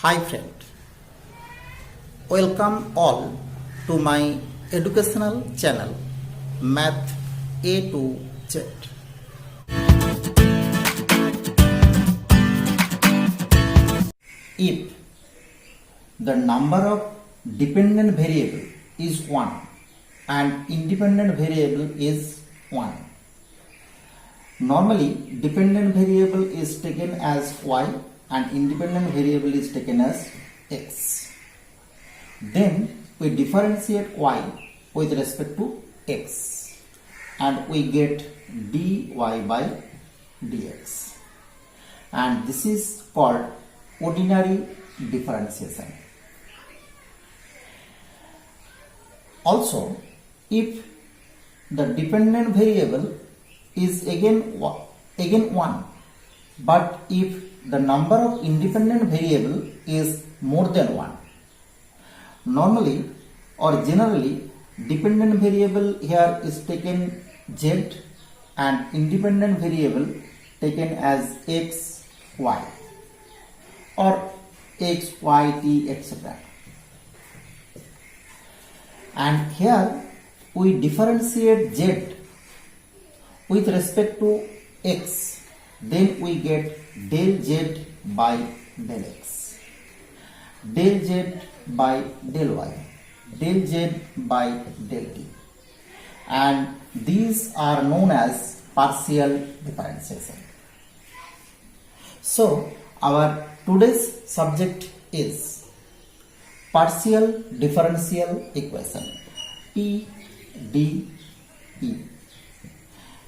Hi friend, welcome all to my educational channel Math A to Z. If the number of dependent variable is 1 and independent variable is 1, normally dependent variable is taken as y and independent variable is taken as x. Then we differentiate y with respect to x and we get dy by dx, and this is called ordinary differentiation. Also, if the dependent variable is again 1, but if the number of independent variable is more than 1, normally or generally dependent variable here is taken z and independent variable taken as x, y or x, y, t, etc. And here we differentiate z with respect to x, then we get del z by del x, del z by del y, del z by del t, and these are known as partial differentiation. So our today's subject is partial differential equation, PDE,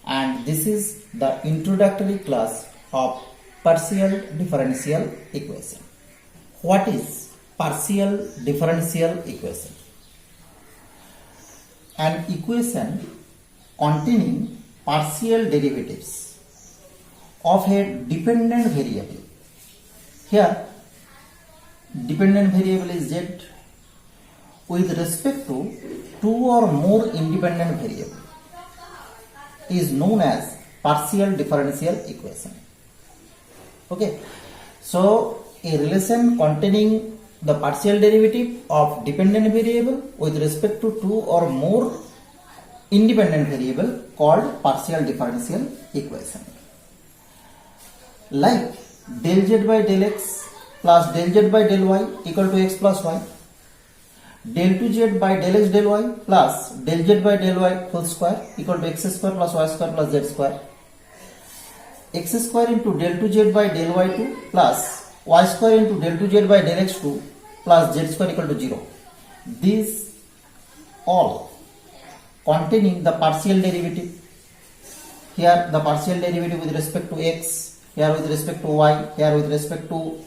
and this is the introductory class of partial differential equation. What is partial differential equation? An equation containing partial derivatives of a dependent variable. Here dependent variable is z with respect to two or more independent variable is known as partial differential equation. Okay, so a relation containing the partial derivative of dependent variable with respect to two or more independent variable called partial differential equation. Like del z by del x plus del z by del y equal to x plus y, del 2z by del x del y plus del z by del y whole square equal to x square plus y square plus z square, x square into del 2z by del y2 plus y square into del 2z by del x2 plus z square equal to 0. These all containing the partial derivative. Here the partial derivative with respect to x, here with respect to y, here with respect to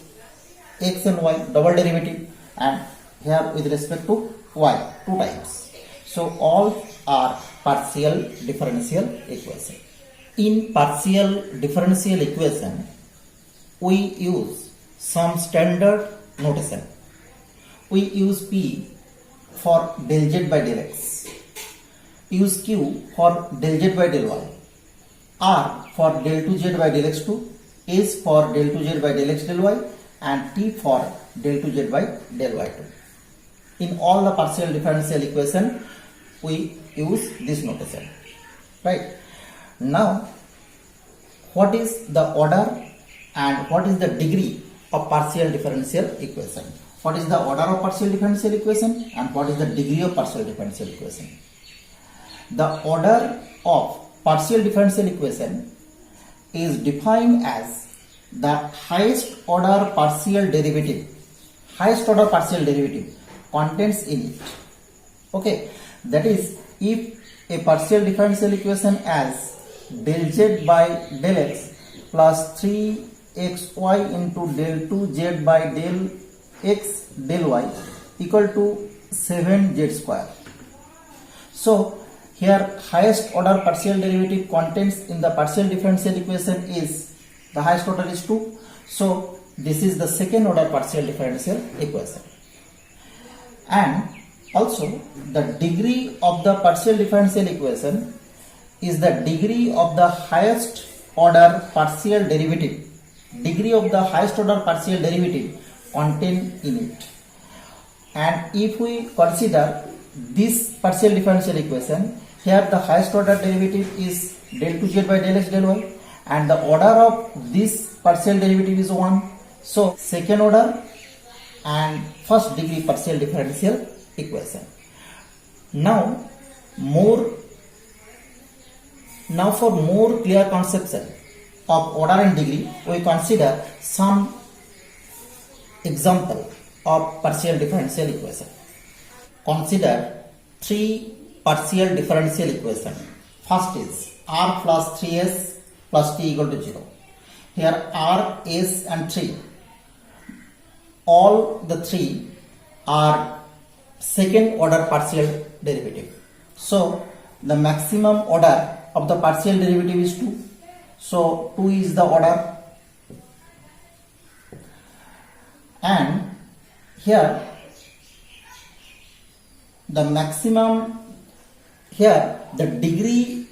x and y double derivative, and here with respect to y two times. So all are partial differential equation. In partial differential equation, we use some standard notation. We use P for del z by del x, use Q for del z by del y, R for del 2z by del x2, S for del 2z by del x del y, and T for del 2z by del y2. In all the partial differential equation, we use this notation, right? Now, what is the order and what is the degree of partial differential equation? What is the order of partial differential equation and what is the degree of partial differential equation? The order of partial differential equation is defined as the highest order partial derivative. Highest order partial derivative contains in it. Okay, that is, if a partial differential equation as del z by del x plus 3xy into del 2z by del x del y equal to 7z square. So here highest order partial derivative contains in the partial differential equation is, the highest order is 2. So this is the second order partial differential equation. And also the degree of the partial differential equation is the degree of the highest order partial derivative. Degree of the highest order partial derivative contained in it. And if we consider this partial differential equation, here the highest order derivative is del 2z by del x del y, and the order of this partial derivative is 1. So second order and first degree partial differential equation. Now for more clear conception of order and degree, we consider some example of partial differential equation. Consider three partial differential equation. First is r plus 3s plus t equal to 0. Here r, s and 3, all the three are second order partial derivative. So the maximum order of the partial derivative is 2. So 2 is the order. And here the maximum, here the degree,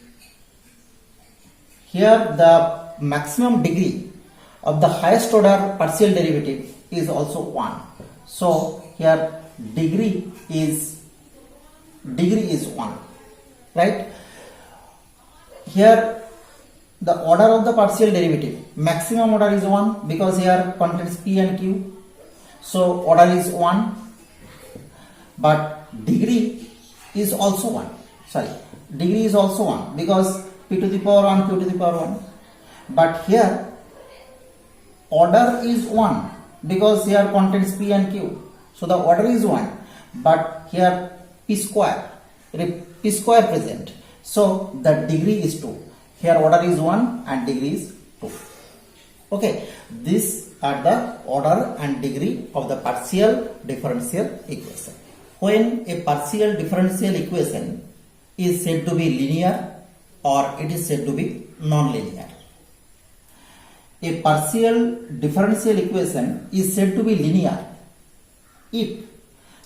here the maximum degree of the highest order partial derivative is also 1. So here degree is 1, right? Here the order of the partial derivative, maximum order is 1 because here contains p and q. So order is 1, but degree is also 1. Degree is also 1 because p to the power 1, q to the power 1. But here order is 1 because here contains p and q. So the order is 1, but here p square present. So the degree is 2. Here order is 1 and degree is 2. Okay, these are the order and degree of the partial differential equation. When a partial differential equation is said to be linear or it is said to be non-linear. A partial differential equation is said to be linear if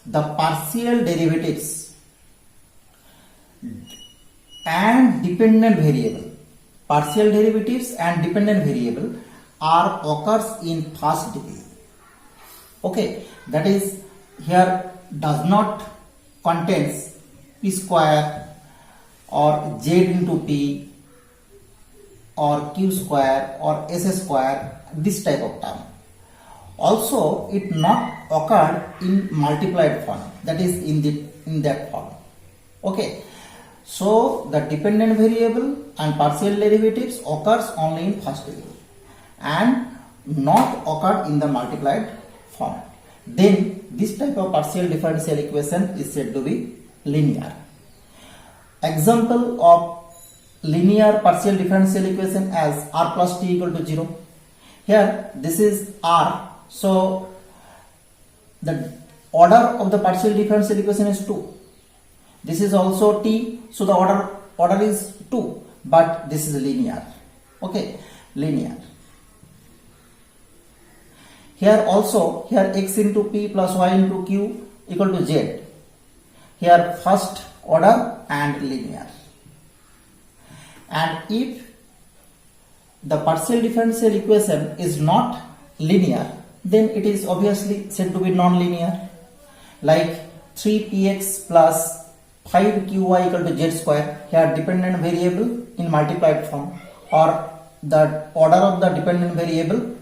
the partial derivatives and dependent variable, partial derivatives and dependent variable occurs in first degree. Okay, that is here does not contains p square or z into p or q square or s square, this type of term. Also it not occurred in multiplied form, that is in that form. Okay, so the dependent variable and partial derivatives occurs only in first degree and not occurred in the multiplied form. Then this type of partial differential equation is said to be linear. Example of linear partial differential equation as r plus t equal to 0. Here this is r, so the order of the partial differential equation is 2. This is also t, so the order is 2, but this is linear. Okay, linear. Here also, here x into p plus y into q equal to z. Here first order and linear. And if the partial differential equation is not linear, then it is obviously said to be non-linear. Like 3px plus 5qy equal to z square. Here dependent variable in multiplied form, or the order of the dependent variable,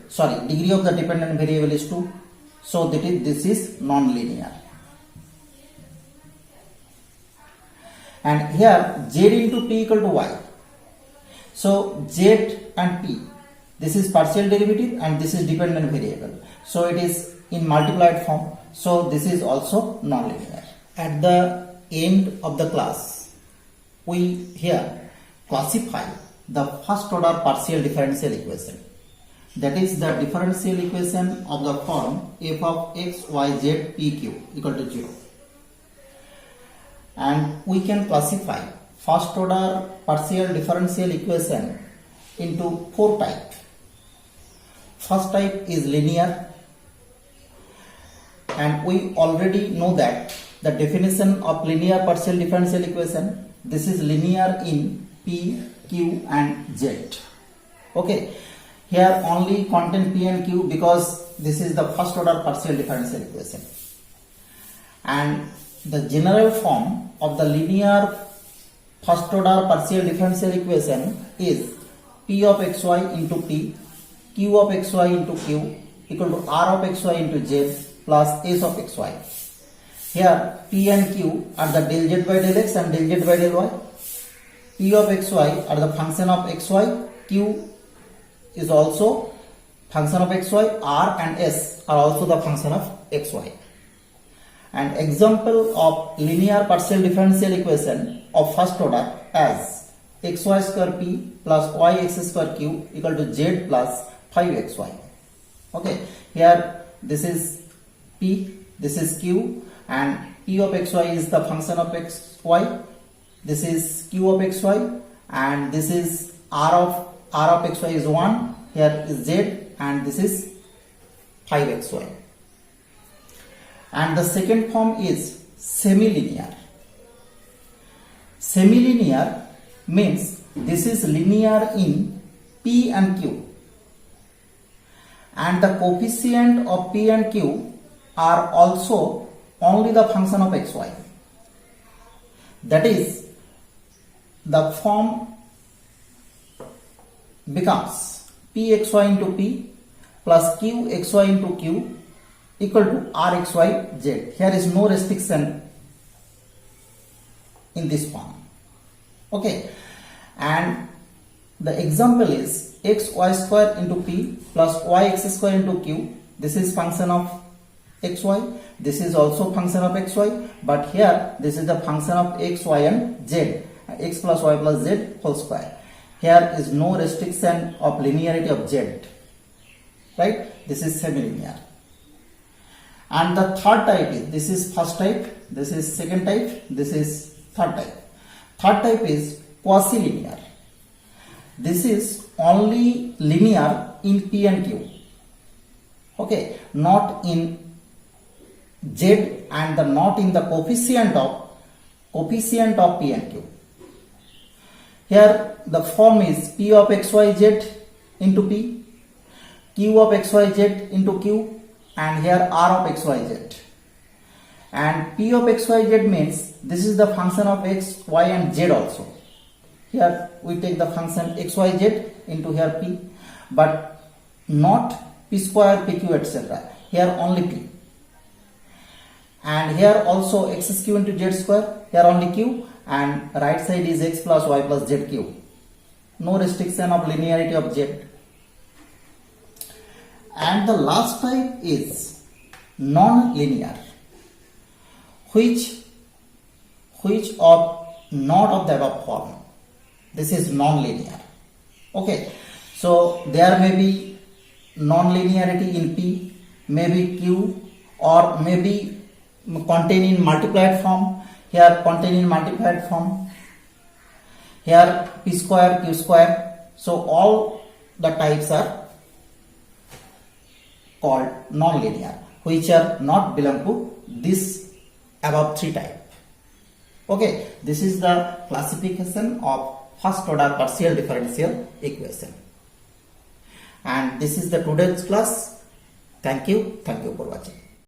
degree of the dependent variable is 2. So this is non-linear. And here z into p equal to y. So z and p, this is partial derivative and this is dependent variable. So it is in multiplied form. So this is also non-linear. At the end of the class, we here classify the first order partial differential equation. That is the differential equation of the form f of x, y, z, p, q equal to 0. And we can classify first order partial differential equation into 4 types. First type is linear, and we already know that the definition of linear partial differential equation, this is linear in p, q and z. Okay, here only contain p and q because this is the first order partial differential equation. And the general form of the linear first order partial differential equation is P of xy into P, Q of xy into Q equal to R of xy into Z plus S of xy. Here P and Q are the del z by del x and del z by del y. P of xy are the function of xy, Q is also function of xy, R and S are also the function of xy. An example of linear partial differential equation of first order as xy square p plus yx square q equal to z plus 5xy. Okay, here this is p, this is q, and p of xy is the function of xy, this is q of xy, and this is r of xy is 1, here is z, and this is 5xy. And the second form is semi-linear. Semi-linear means this is linear in P and Q, and the coefficient of P and Q are also only the function of xy. That is, the form becomes pxy into p plus qxy into q equal to rxyz. Here is no restriction in this form. Okay, and the example is xy square into p plus yx square into q. This is function of xy, this is also function of xy, but here this is the function of x, y and z, x plus y plus z whole square. Here is no restriction of linearity of z, right? This is semi-linear. And the third type is, this is first type, this is second type, this is third type. Third type is quasi-linear. This is only linear in P and Q. Okay, not in Z and not in the coefficient of P and Q. Here the form is P of xyz into P, Q of xyz into Q, and here R of xyz. And P of xyz means this is the function of x, y and z also. Here we take the function xyz into here P, but not P square, PQ, etc. Here only P. And here also x is q into z square, here only q, and right side is x plus y plus zq. No restriction of linearity of z. And the last type is non-linear, which of not of the above form. This is non-linear. Okay, so there may be non-linearity in P, maybe Q, or maybe contain in multiplied form. Here contain in multiplied form. Here P square, Q square. So all the types are called non-linear, which are not belong to this above three type. Okay, this is the classification of first order partial differential equation. And this is the today's class. Thank you for watching.